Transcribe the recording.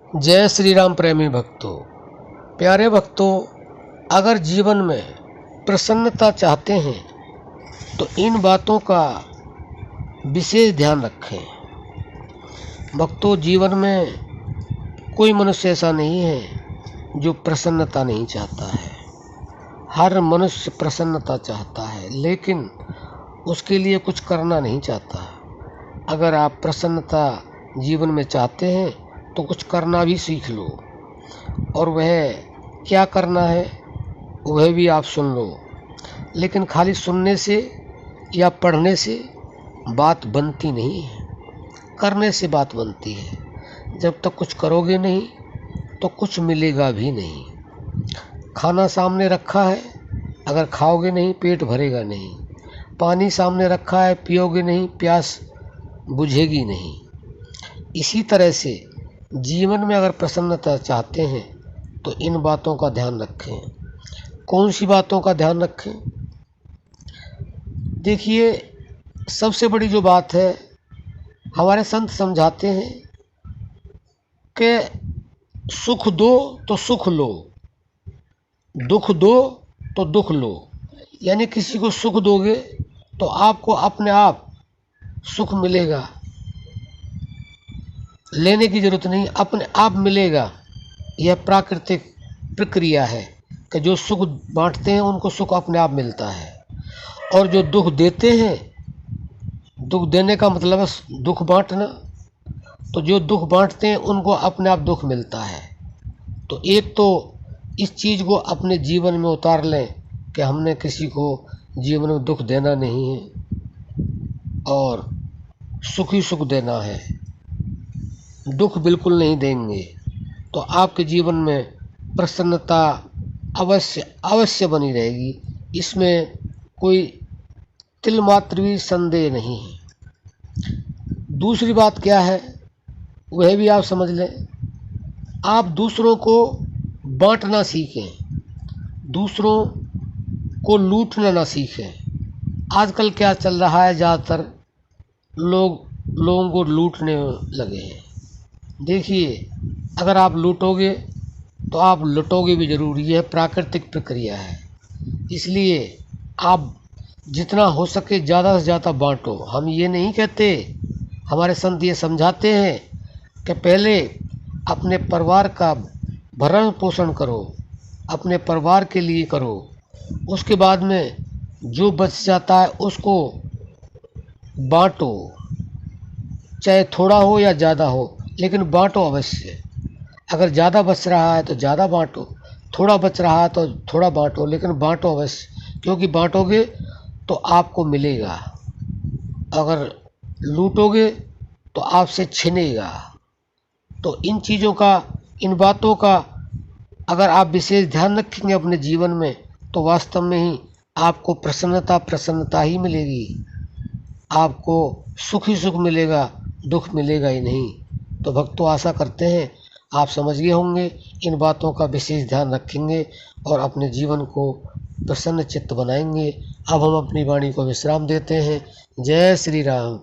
जय श्री राम प्रेमी भक्तों। प्यारे भक्तों, अगर जीवन में प्रसन्नता चाहते हैं तो इन बातों का विशेष ध्यान रखें। भक्तों, जीवन में कोई मनुष्य ऐसा नहीं है जो प्रसन्नता नहीं चाहता है। हर मनुष्य प्रसन्नता चाहता है, लेकिन उसके लिए कुछ करना नहीं चाहता। अगर आप प्रसन्नता जीवन में चाहते हैं तो कुछ करना भी सीख लो, और वह क्या करना है वह भी आप सुन लो। लेकिन खाली सुनने से या पढ़ने से बात बनती नहीं है, करने से बात बनती है। जब तक कुछ करोगे नहीं तो कुछ मिलेगा भी नहीं। खाना सामने रखा है, अगर खाओगे नहीं पेट भरेगा नहीं। पानी सामने रखा है, पियोगे नहीं प्यास बुझेगी नहीं। इसी तरह से जीवन में अगर प्रसन्नता चाहते हैं तो इन बातों का ध्यान रखें। कौन सी बातों का ध्यान रखें? देखिए, सबसे बड़ी जो बात है, हमारे संत समझाते हैं कि सुख दो तो सुख लो, दुख दो तो दुख लो। यानी किसी को सुख दोगे तो आपको अपने आप सुख मिलेगा, लेने की जरूरत नहीं, अपने आप मिलेगा। यह प्राकृतिक प्रक्रिया है कि जो सुख बांटते हैं उनको सुख अपने आप मिलता है, और जो दुख देते हैं, दुख देने का मतलब है दुख बांटना, तो जो दुख बांटते हैं उनको अपने आप दुख मिलता है। तो एक तो इस चीज़ को अपने जीवन में उतार लें कि हमने किसी को जीवन में दुख देना नहीं है और सुख ही सुख देना है। दुख बिल्कुल नहीं देंगे तो आपके जीवन में प्रसन्नता अवश्य बनी रहेगी। इसमें कोई तिल मात्र भी संदेह नहीं है। दूसरी बात क्या है वह भी आप समझ लें। आप दूसरों को बांटना सीखें, दूसरों को लूटना ना सीखें। आजकल क्या चल रहा है, ज़्यादातर लोगों को लूटने लगे हैं। देखिए, अगर आप लूटोगे तो आप लुटोगे भी ज़रूर, यह प्राकृतिक प्रक्रिया है। इसलिए आप जितना हो सके ज़्यादा से ज़्यादा बांटो। हम ये नहीं कहते, हमारे संत ये समझाते हैं कि पहले अपने परिवार का भरण पोषण करो, अपने परिवार के लिए करो, उसके बाद में जो बच जाता है उसको बांटो, चाहे थोड़ा हो या ज़्यादा हो, लेकिन बांटो अवश्य। अगर ज़्यादा बच रहा है तो ज़्यादा बांटो, थोड़ा बच रहा है तो थोड़ा बांटो, लेकिन बांटो अवश्य, क्योंकि बांटोगे तो आपको मिलेगा। अगर लूटोगे तो आपसे छिनेगा। तो इन चीज़ों का, इन बातों का अगर आप विशेष ध्यान रखेंगे अपने जीवन में तो वास्तव में ही आपको प्रसन्नता ही मिलेगी। आपको सुख ही सुख मिलेगा, दुख मिलेगा ही नहीं। तो भक्तों, आशा करते हैं आप समझ गए होंगे, इन बातों का विशेष ध्यान रखेंगे और अपने जीवन को प्रसन्न चित्त बनाएंगे। अब हम अपनी वाणी को विश्राम देते हैं। जय श्री राम।